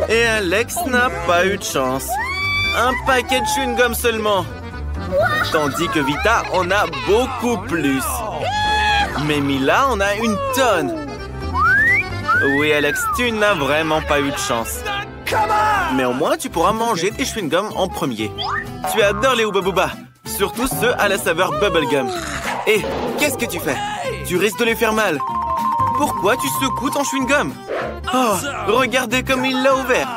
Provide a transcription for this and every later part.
Et Alex n'a pas eu de chance. Un paquet de chewing-gum seulement. Tandis que Vita en a beaucoup plus. Mais Mila en a une tonne. Oui, Alex, tu n'as vraiment pas eu de chance. Mais au moins, tu pourras manger tes chewing-gums en premier. Tu adores les Hubba Bubba, surtout ceux à la saveur bubblegum. Et qu'est-ce que tu fais? Tu risques de les faire mal. Pourquoi tu secoues ton chewing-gum? Oh, regardez comme il l'a ouvert.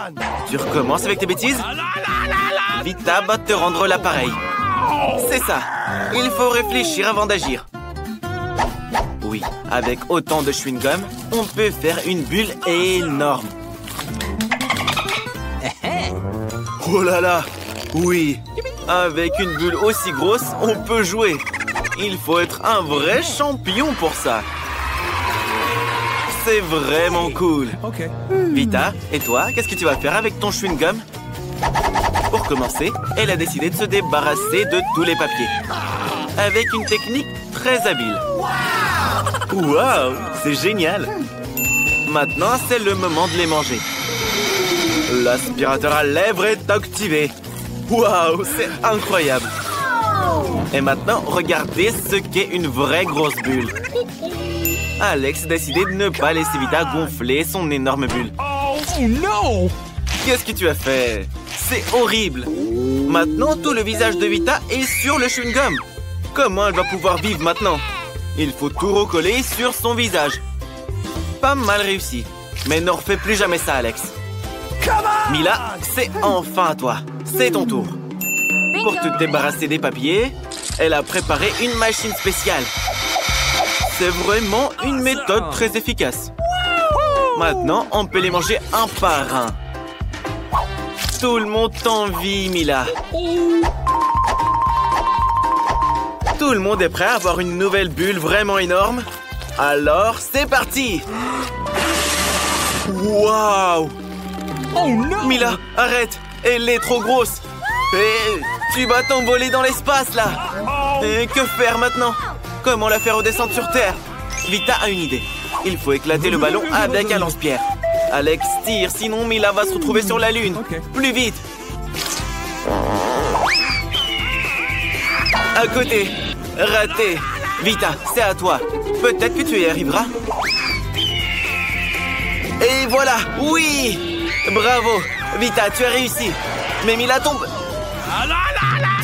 Tu recommences avec tes bêtises? Vita va te rendre l'appareil. C'est ça. Il faut réfléchir avant d'agir. Oui, avec autant de chewing-gum, on peut faire une bulle énorme. Oh là là! Oui, avec une bulle aussi grosse, on peut jouer. Il faut être un vrai champion pour ça. C'est vraiment cool. Vita, et toi, qu'est-ce que tu vas faire avec ton chewing-gum? Pour commencer, elle a décidé de se débarrasser de tous les papiers. Avec une technique très habile. Waouh, c'est génial! Maintenant, c'est le moment de les manger. L'aspirateur à lèvres est activé. Waouh, c'est incroyable! Et maintenant, regardez ce qu'est une vraie grosse bulle. Alex a décidé de ne pas laisser Vita gonfler son énorme bulle. Oh non! Qu'est-ce que tu as fait? C'est horrible! Maintenant, tout le visage de Vita est sur le chewing-gum. Comment elle va pouvoir vivre maintenant? Il faut tout recoller sur son visage. Pas mal réussi. Mais ne refais plus jamais ça, Alex. Mila, c'est enfin à toi. C'est ton tour. Pour te débarrasser des papiers, elle a préparé une machine spéciale. C'est vraiment une méthode très efficace. Maintenant, on peut les manger un par un. Tout le monde t'envie, Mila. Tout le monde est prêt à avoir une nouvelle bulle vraiment énorme? Alors, c'est parti! Waouh! Oh non! Mila, arrête! Elle est trop grosse! Et tu vas t'envoler dans l'espace, là! Et que faire maintenant? Comment la faire redescendre sur Terre? Vita a une idée. Il faut éclater le ballon avec un lance-pierre. Alex tire, sinon Mila va se retrouver sur la Lune. Plus vite! À côté! Raté! Vita, c'est à toi. Peut-être que tu y arriveras. Et voilà! Oui! Bravo! Vita, tu as réussi. Mais Mila tombe.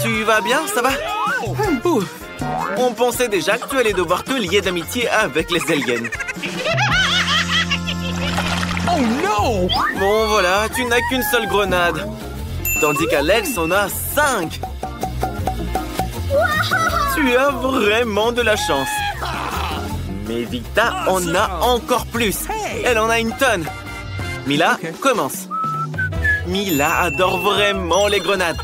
Tu vas bien? Ça va? Ouf. On pensait déjà que tu allais devoir te lier d'amitié avec les aliens. Oh non! Bon, voilà, tu n'as qu'une seule grenade. Tandis qu'Alex en a 5. Tu as vraiment de la chance. Mais Vita en a encore plus. Elle en a une tonne. Mila, commence. Mila adore vraiment les grenades.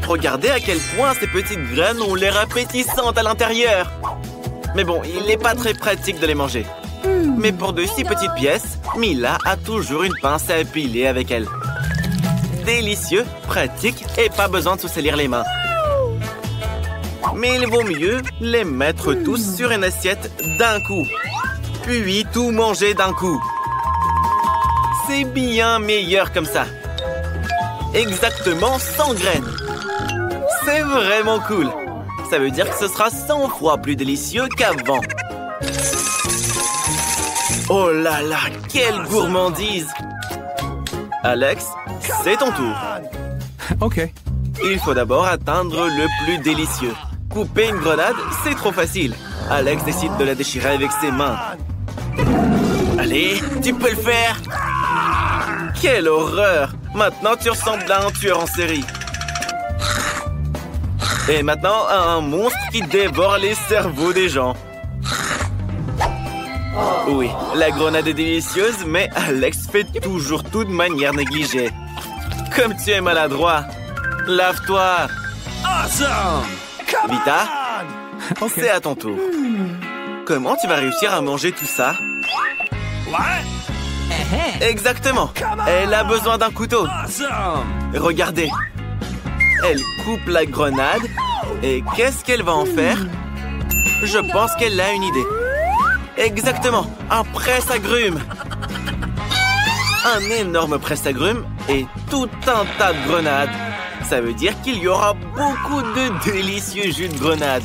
Regardez à quel point ces petites graines ont l'air appétissantes à l'intérieur. Mais bon, il n'est pas très pratique de les manger. Mais pour de si petites pièces, Mila a toujours une pince à épiler avec elle. Délicieux, pratique et pas besoin de se salir les mains. Mais il vaut mieux les mettre tous sur une assiette d'un coup. Puis tout manger d'un coup. C'est bien meilleur comme ça. Exactement 100 graines. C'est vraiment cool. Ça veut dire que ce sera 100 fois plus délicieux qu'avant. Oh là là, quelle gourmandise! Alex, c'est ton tour. Ok. Il faut d'abord atteindre le plus délicieux. Couper une grenade, c'est trop facile. Alex décide de la déchirer avec ses mains. Allez, tu peux le faire! Quelle horreur! Maintenant, tu ressembles à un tueur en série. Et maintenant, à un monstre qui dévore les cerveaux des gens. Oui, la grenade est délicieuse, mais Alex fait toujours tout de manière négligée. Comme tu es maladroit. Lave-toi. Vita, c'est à ton tour. Comment tu vas réussir à manger tout ça? Exactement. Elle a besoin d'un couteau. Regardez. Elle coupe la grenade. Et qu'est-ce qu'elle va en faire? Je pense qu'elle a une idée. Exactement. Un presse-agrumes. un énorme presse-agrumes et tout un tas de grenades. Ça veut dire qu'il y aura beaucoup de délicieux jus de grenade.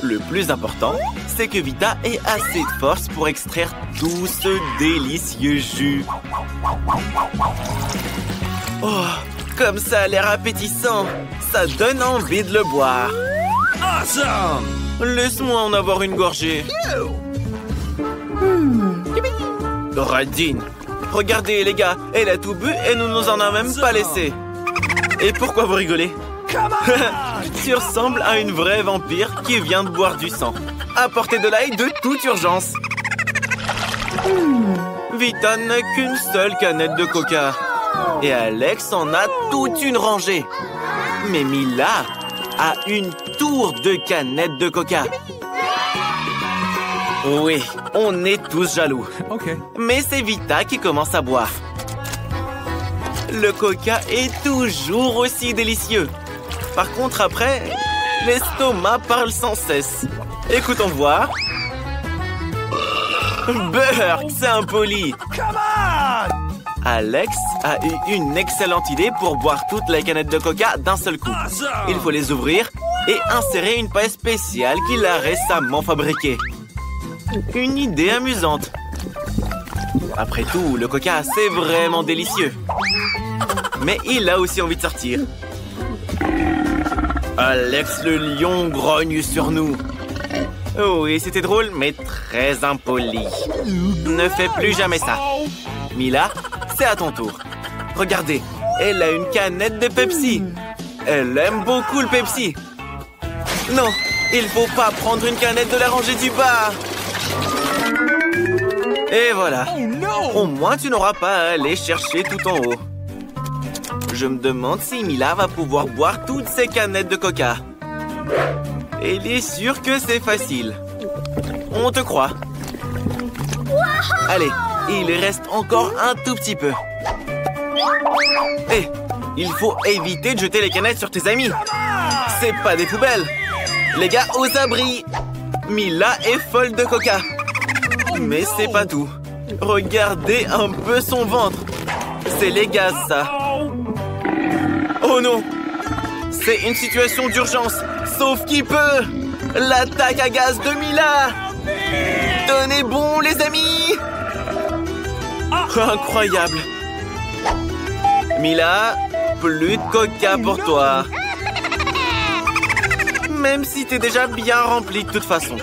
Le plus important, c'est que Vita ait assez de force pour extraire tout ce délicieux jus. Oh, comme ça a l'air appétissant. Ça donne envie de le boire. Awesome! Laisse-moi en avoir une gorgée. Radine. Regardez les gars, elle a tout bu et nous nous en a même pas laissé. Et pourquoi vous rigolez? Tu ressembles à une vraie vampire qui vient de boire du sang. Apportez de l'ail de toute urgence. Vita n'a qu'une seule canette de coca. Et Alex en a toute une rangée. Mais Mila a une tour de canettes de coca. Oui, on est tous jaloux. Okay. Mais c'est Vita qui commence à boire. Le coca est toujours aussi délicieux. Par contre, après, l'estomac parle sans cesse. Écoutons voir. Burk, c'est impoli. Alex a eu une excellente idée pour boire toutes les canettes de coca d'un seul coup. Il faut les ouvrir et insérer une paille spéciale qu'il a récemment fabriquée. Une idée amusante. Après tout, le coca, c'est vraiment délicieux. Mais il a aussi envie de sortir. Alex le lion grogne sur nous. Oui, c'était drôle, mais très impoli. Ne fais plus jamais ça. Mila, c'est à ton tour. Regardez, elle a une canette de Pepsi. Elle aime beaucoup le Pepsi. Non, il faut pas prendre une canette de la rangée du bas. Et voilà. Au moins, tu n'auras pas à aller chercher tout en haut. Je me demande si Mila va pouvoir boire toutes ces canettes de coca. Elle est sûre que c'est facile. On te croit. Allez, il reste encore un tout petit peu. Hé, il faut éviter de jeter les canettes sur tes amis. C'est pas des poubelles. Les gars, aux abris. Mila est folle de coca. Mais c'est pas tout. Regardez un peu son ventre. C'est les gaz, ça. Oh non! C'est une situation d'urgence. Sauf qui peut! L'attaque à gaz de Mila! Tenez bon, les amis! Incroyable! Mila, plus de coca pour toi. Même si t'es déjà bien rempli de toute façon.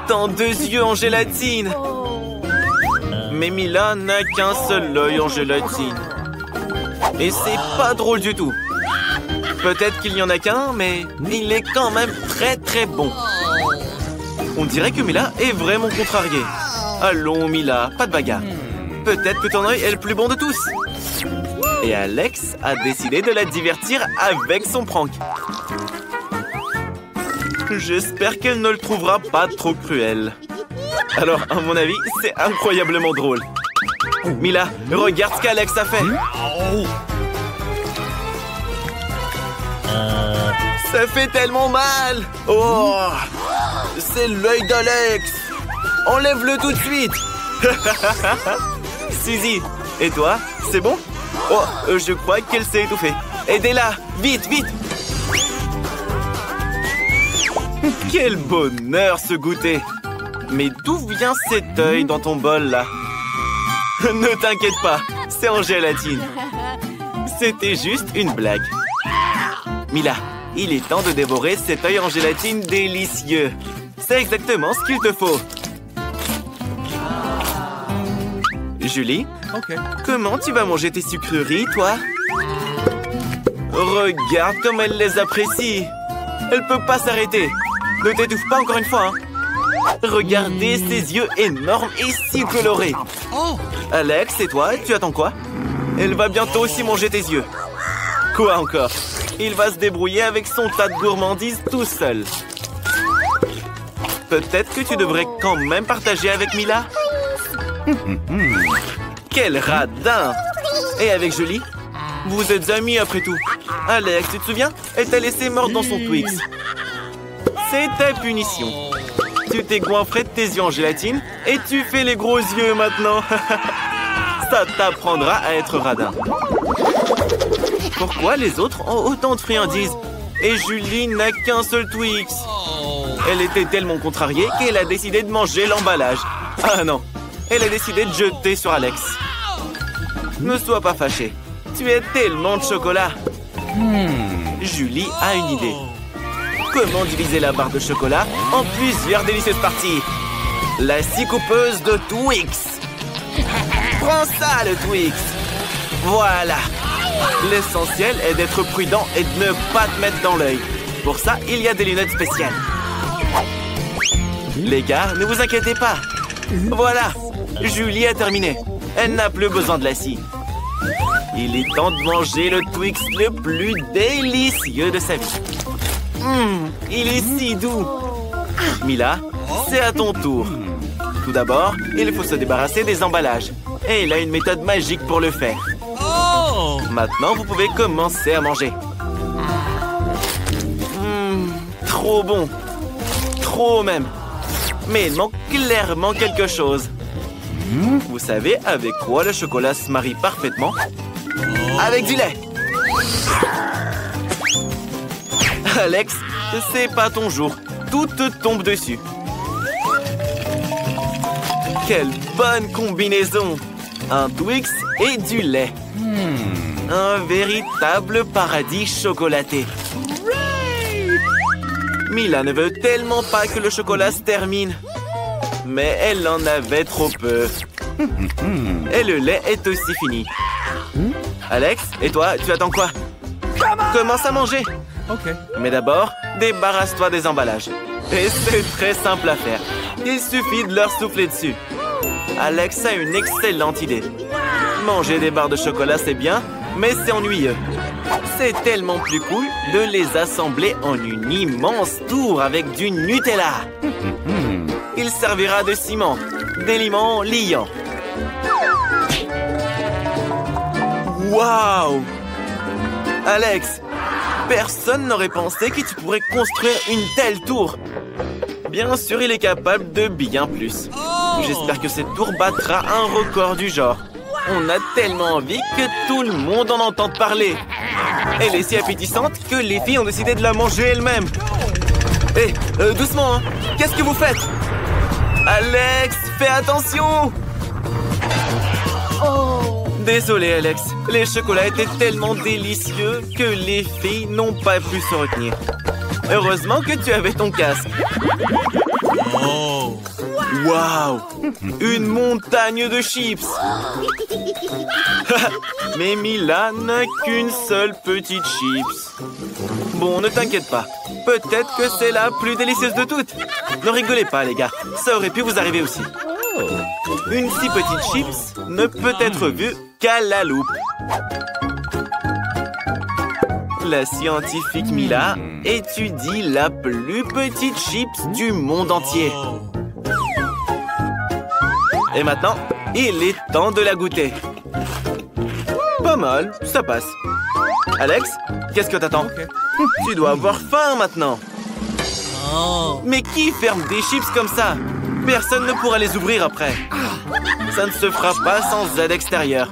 Tant deux yeux en gélatine. Mais Mila n'a qu'un seul œil en gélatine. Et c'est pas drôle du tout. Peut-être qu'il n'y en a qu'un, mais il est quand même très très bon. On dirait que Mila est vraiment contrariée. Allons Mila, pas de bagarre. Peut-être que ton œil est le plus bon de tous. Et Alex a décidé de la divertir avec son prank. J'espère qu'elle ne le trouvera pas trop cruel. Alors, à mon avis, c'est incroyablement drôle. Mila, regarde ce qu'Alex a fait. Ça fait tellement mal. Oh, c'est l'œil d'Alex. Enlève-le tout de suite. Suzy, et toi, c'est bon? Oh, je crois qu'elle s'est étouffée. Aidez-la, vite, vite. Quel bonheur ce goûter. Mais d'où vient cet œil dans ton bol là? Ne t'inquiète pas, c'est en gélatine. C'était juste une blague. Mila, il est temps de dévorer cet œil en gélatine délicieux. C'est exactement ce qu'il te faut. Julie, comment tu vas manger tes sucreries, toi? Regarde comme elle les apprécie. Elle peut pas s'arrêter. Ne t'étouffe pas encore une fois, hein. Regardez ses yeux énormes et si colorés. Alex, et toi, tu attends quoi? Elle va bientôt aussi manger tes yeux. Quoi encore? Il va se débrouiller avec son tas de gourmandises tout seul. Peut-être que tu devrais quand même partager avec Mila? Quel radin! Et avec Julie? Vous êtes amis après tout. Alex, tu te souviens? Elle t'a laissé mordre dans son Twix. C'est ta punition. Tu t'es goinfré de tes yeux en gélatine et tu fais les gros yeux maintenant. Ça t'apprendra à être radin. Pourquoi les autres ont autant de friandises? Et Julie n'a qu'un seul Twix. Elle était tellement contrariée qu'elle a décidé de manger l'emballage. Ah non, elle a décidé de jeter sur Alex. Ne sois pas fâché. Tu as tellement de chocolat. Julie a une idée. Comment diviser la barre de chocolat en plusieurs délicieuses parties? La scie coupeuse de Twix. Prends ça, le Twix. Voilà. L'essentiel est d'être prudent et de ne pas te mettre dans l'œil. Pour ça, il y a des lunettes spéciales. Les gars, ne vous inquiétez pas. Voilà, Julie a terminé. Elle n'a plus besoin de la scie. Il est temps de manger le Twix le plus délicieux de sa vie. Il est si doux. Mila, c'est à ton tour. Tout d'abord, il faut se débarrasser des emballages. Et il a une méthode magique pour le faire. Maintenant, vous pouvez commencer à manger. Trop bon. Trop même. Mais il manque clairement quelque chose. Vous savez avec quoi le chocolat se marie parfaitement? Avec du lait. Alex, c'est pas ton jour. Tout te tombe dessus. Quelle bonne combinaison! Un Twix et du lait. Un véritable paradis chocolaté. Mila ne veut tellement pas que le chocolat se termine. Mais elle en avait trop peu. Et le lait est aussi fini. Alex, et toi, tu attends quoi? Commence à manger. Mais d'abord, débarrasse-toi des emballages. Et c'est très simple à faire. Il suffit de leur souffler dessus. Alex a une excellente idée. Manger des barres de chocolat, c'est bien, mais c'est ennuyeux. C'est tellement plus cool de les assembler en une immense tour avec du Nutella. Il servira de ciment, d'éléments liants. Waouh! Alex, personne n'aurait pensé que tu pourrais construire une telle tour. Bien sûr, il est capable de bien plus. J'espère que cette tour battra un record du genre. On a tellement envie que tout le monde en entende parler. Elle est si appétissante que les filles ont décidé de la manger elles-mêmes. Hé, doucement, hein. Qu'est-ce que vous faites? Alex, fais attention! Désolé, Alex. Les chocolats étaient tellement délicieux que les filles n'ont pas pu se retenir. Heureusement que tu avais ton casque. Waouh! Une montagne de chips! Mais Mila n'a qu'une seule petite chips. Bon, ne t'inquiète pas. Peut-être que c'est la plus délicieuse de toutes. Ne rigolez pas, les gars. Ça aurait pu vous arriver aussi. Une si petite chips ne peut être vue qu'à la loupe. La scientifique Mila étudie la plus petite chips du monde entier. Et maintenant, il est temps de la goûter. Pas mal, ça passe. Alex, qu'est-ce que t'attends? Tu dois avoir faim maintenant. Mais qui ferme des chips comme ça? Personne ne pourra les ouvrir après. Ça ne se fera pas sans aide extérieure.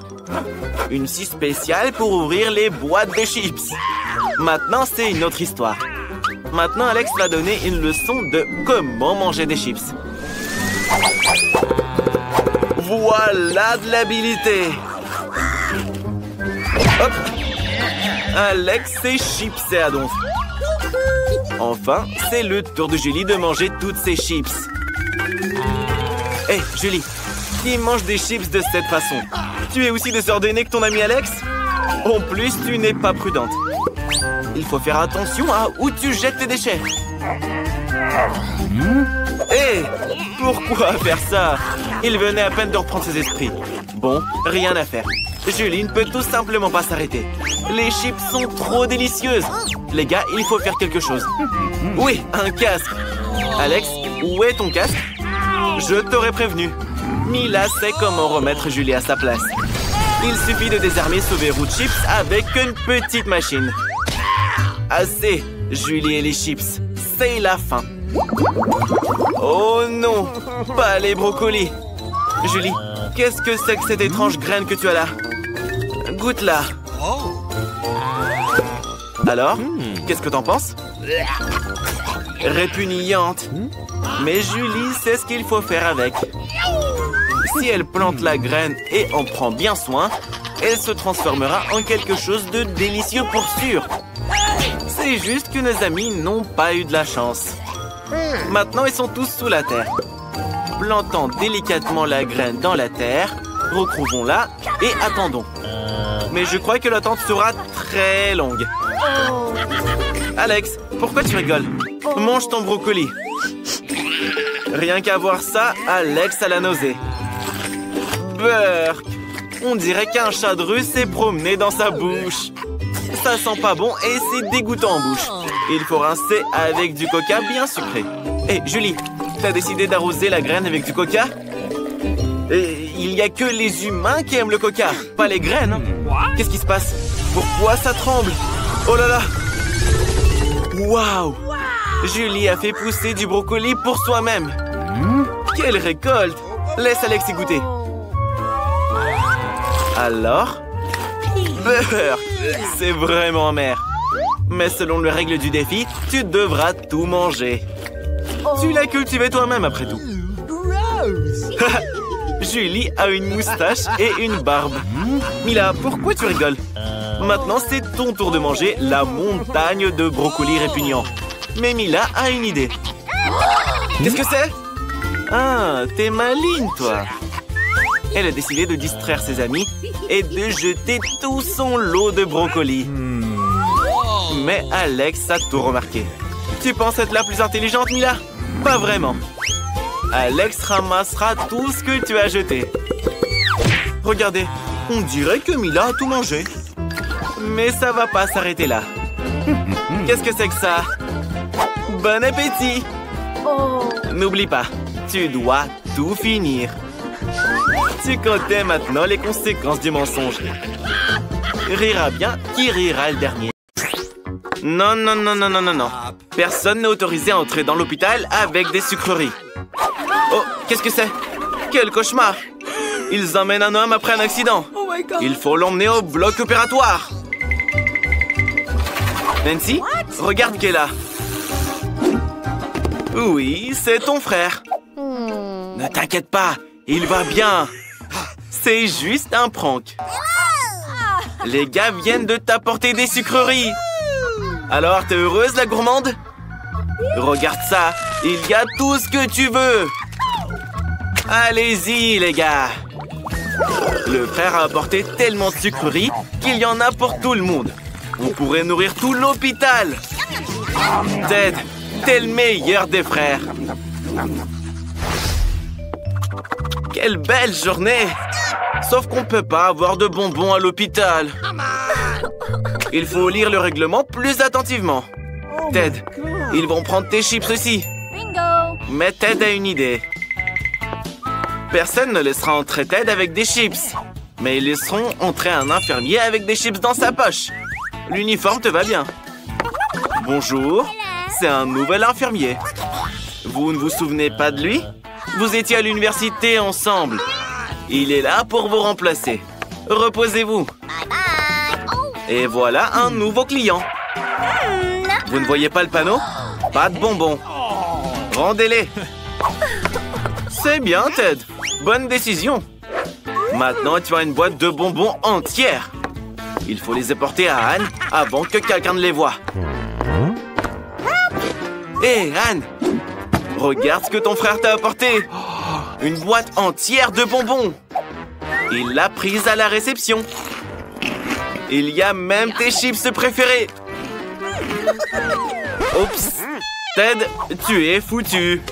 Une scie spéciale pour ouvrir les boîtes de chips. Maintenant, c'est une autre histoire. Maintenant, Alex va donner une leçon de comment manger des chips. Voilà de l'habilité. Hop. Alex s'est chipsé à donf. Enfin, c'est le tour de Julie de manger toutes ses chips. Hé, Julie, qui mange des chips de cette façon? Tu es aussi désordonnée que ton ami Alex? En plus, tu n'es pas prudente. Il faut faire attention à où tu jettes tes déchets. Hé, pourquoi faire ça? Il venait à peine de reprendre ses esprits. Bon, rien à faire. Julie ne peut tout simplement pas s'arrêter. Les chips sont trop délicieuses. Les gars, il faut faire quelque chose. Oui, un casque. Alex, où est ton casque? Je t'aurais prévenu. Mila sait comment remettre Julie à sa place. Il suffit de désarmer ce verrou de chips avec une petite machine. Assez, Julie et les chips. C'est la fin. Oh non, pas les brocolis. Julie, qu'est-ce que c'est que cette étrange graine que tu as là? Goûte-la. Alors, qu'est-ce que t'en penses? Répugnante. Mais Julie sait ce qu'il faut faire avec. Si elle plante la graine et en prend bien soin, elle se transformera en quelque chose de délicieux pour sûr. C'est juste que nos amis n'ont pas eu de la chance. Maintenant, ils sont tous sous la terre. Plantons délicatement la graine dans la terre, recouvrons-la et attendons. Mais je crois que l'attente sera très longue. Alex, pourquoi tu rigoles? Mange ton brocoli. Rien qu'à voir ça, Alex a la nausée. Burk! On dirait qu'un chat de rue s'est promené dans sa bouche. Ça sent pas bon et c'est dégoûtant en bouche. Il faut rincer avec du coca bien sucré. Hé, Julie, t'as décidé d'arroser la graine avec du coca? Et il n'y a que les humains qui aiment le coca, pas les graines. Qu'est-ce qui se passe? Pourquoi ça tremble? Oh là là! Waouh! Julie a fait pousser du brocoli pour soi-même. Quelle récolte! Laisse Alex y goûter. Alors? Burk! C'est vraiment amer. Mais selon les règles du défi, tu devras tout manger. Tu l'as cultivé toi-même après tout. Julie a une moustache et une barbe. Mila, pourquoi tu rigoles? Maintenant, c'est ton tour de manger la montagne de brocolis répugnants. Mais Mila a une idée. Qu'est-ce que c'est? Ah, t'es maligne, toi. Elle a décidé de distraire ses amis et de jeter tout son lot de brocolis. Mais Alex a tout remarqué. Tu penses être la plus intelligente, Mila? Pas vraiment. Alex ramassera tout ce que tu as jeté. Regardez, on dirait que Mila a tout mangé. Mais ça va pas s'arrêter là. Qu'est-ce que c'est que ça? Bon appétit! N'oublie pas, tu dois tout finir. Tu connais maintenant les conséquences du mensonge. Rira bien qui rira le dernier. Non, non, non, non, non, non, non. Personne n'est autorisé à entrer dans l'hôpital avec des sucreries. Oh, qu'est-ce que c'est? Quel cauchemar! Ils emmènent un homme après un accident. Il faut l'emmener au bloc opératoire. Nancy, regarde qui est là. Oui, c'est ton frère. Ne t'inquiète pas, il va bien. C'est juste un prank. Les gars viennent de t'apporter des sucreries. Alors, t'es heureuse, la gourmande? Regarde ça, il y a tout ce que tu veux. Allez-y, les gars. Le frère a apporté tellement de sucreries qu'il y en a pour tout le monde. On pourrait nourrir tout l'hôpital. Ted, t'es le meilleur des frères. Quelle belle journée! Sauf qu'on peut pas avoir de bonbons à l'hôpital. Il faut lire le règlement plus attentivement. Ted, ils vont prendre tes chips aussi. Mais Ted a une idée. Personne ne laissera entrer Ted avec des chips. Mais ils laisseront entrer un infirmier avec des chips dans sa poche. L'uniforme te va bien. Bonjour, c'est un nouvel infirmier. Vous ne vous souvenez pas de lui? Vous étiez à l'université ensemble. Il est là pour vous remplacer. Reposez-vous. Et voilà un nouveau client. Vous ne voyez pas le panneau? Pas de bonbons. Rendez-les. C'est bien, Ted. Bonne décision. Maintenant, tu as une boîte de bonbons entière. Il faut les apporter à Anne avant que quelqu'un ne les voie. Hé, Anne! Regarde ce que ton frère t'a apporté. Une boîte entière de bonbons. Il l'a prise à la réception. Il y a même tes chips préférés. Oups. Ted, tu es foutu.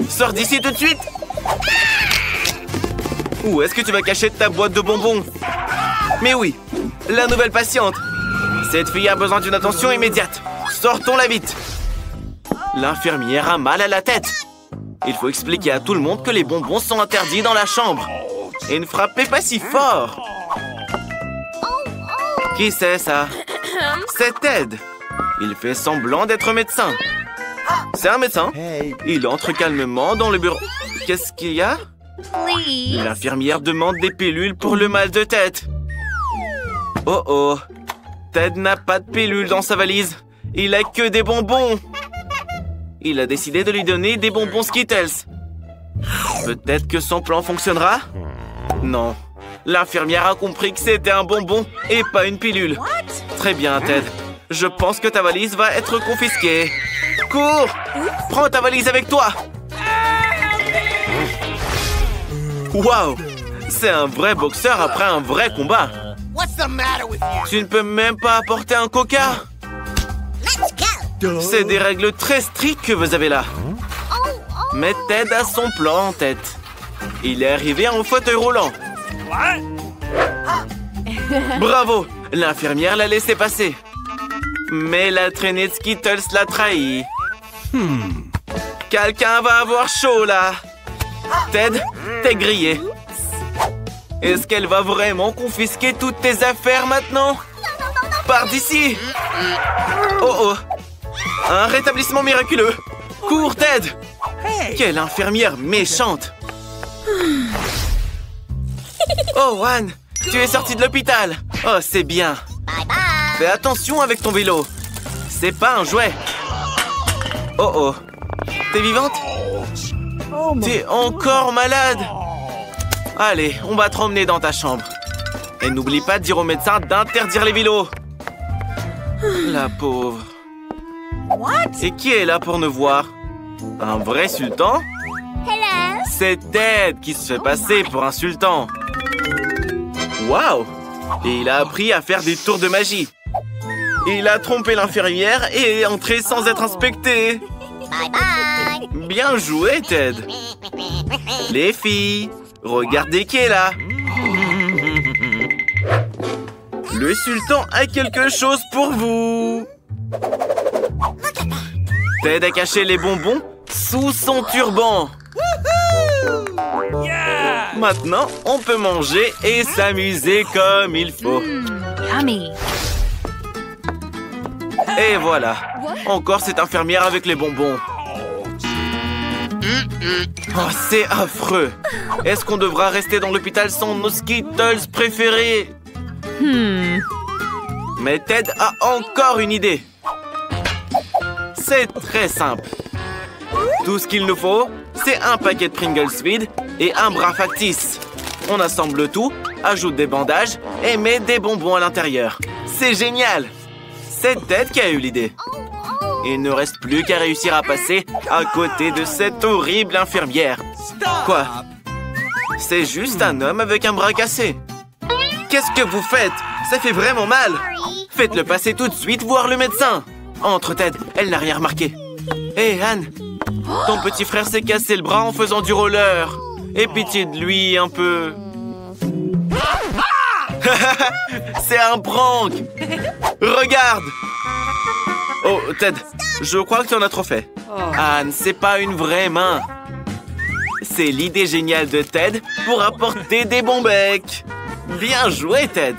Sors d'ici tout de suite. Où est-ce que tu vas cacher ta boîte de bonbons? Mais oui, la nouvelle patiente. Cette fille a besoin d'une attention immédiate. Sortons-la vite. L'infirmière a mal à la tête. Il faut expliquer à tout le monde que les bonbons sont interdits dans la chambre. Et ne frappez pas si fort. Qui c'est ça? C'est Ted. Il fait semblant d'être médecin. C'est un médecin. Il entre calmement dans le bureau. Qu'est-ce qu'il y a? L'infirmière demande des pilules pour le mal de tête. Oh oh. Ted n'a pas de pilules dans sa valise. Il a que des bonbons. Il a décidé de lui donner des bonbons Skittles. Peut-être que son plan fonctionnera? Non. L'infirmière a compris que c'était un bonbon et pas une pilule. Très bien, Ted. Je pense que ta valise va être confisquée. Cours! Prends ta valise avec toi! Waouh! C'est un vrai boxeur après un vrai combat. Tu ne peux même pas apporter un coca? C'est des règles très strictes que vous avez là. Mais Ted a son plan en tête. Il est arrivé en fauteuil roulant. Bravo! L'infirmière l'a laissé passer. Mais la traînée de Skittles l'a trahi. Quelqu'un va avoir chaud là. Ted, t'es grillé. Est-ce qu'elle va vraiment confisquer toutes tes affaires maintenant? Pars d'ici! Oh oh! Un rétablissement miraculeux! Cours, Ted! Quelle infirmière méchante! Oh, Anne! Tu es sortie de l'hôpital! Oh, c'est bien! Fais attention avec ton vélo! C'est pas un jouet! Oh oh! T'es vivante? T'es encore malade? Allez, on va te emmener dans ta chambre. Et n'oublie pas de dire au médecin d'interdire les vélos. La pauvre. Et qui est là pour nous voir? Un vrai sultan? C'est Ted qui se fait passer pour un sultan. Waouh! Et il a appris à faire des tours de magie. Il a trompé l'infirmière et est entré sans être inspecté. Bien joué, Ted. Les filles, regardez qui est là. Le sultan a quelque chose pour vous. Ted a caché les bonbons sous son turban. Maintenant, on peut manger et s'amuser comme il faut. Et voilà. Encore cette infirmière avec les bonbons. Oh, c'est affreux. Est-ce qu'on devra rester dans l'hôpital sans nos Skittles préférés? Mais Ted a encore une idée. C'est très simple. Tout ce qu'il nous faut, c'est un paquet de Pringles vide et un bras factice. On assemble tout, ajoute des bandages et met des bonbons à l'intérieur. C'est génial! C'est Ted qui a eu l'idée. Il ne reste plus qu'à réussir à passer à côté de cette horrible infirmière. Quoi? C'est juste un homme avec un bras cassé. Qu'est-ce que vous faites? Ça fait vraiment mal. Faites-le passer tout de suite voir le médecin. Entre, Ted, elle n'a rien remarqué. Hé, Anne, ton petit frère s'est cassé le bras en faisant du roller. Aie pitié de lui un peu. C'est un prank. Regarde. Oh, Ted, je crois que tu en as trop fait. Anne, c'est pas une vraie main. C'est l'idée géniale de Ted pour apporter des bons becs. Bien joué, Ted.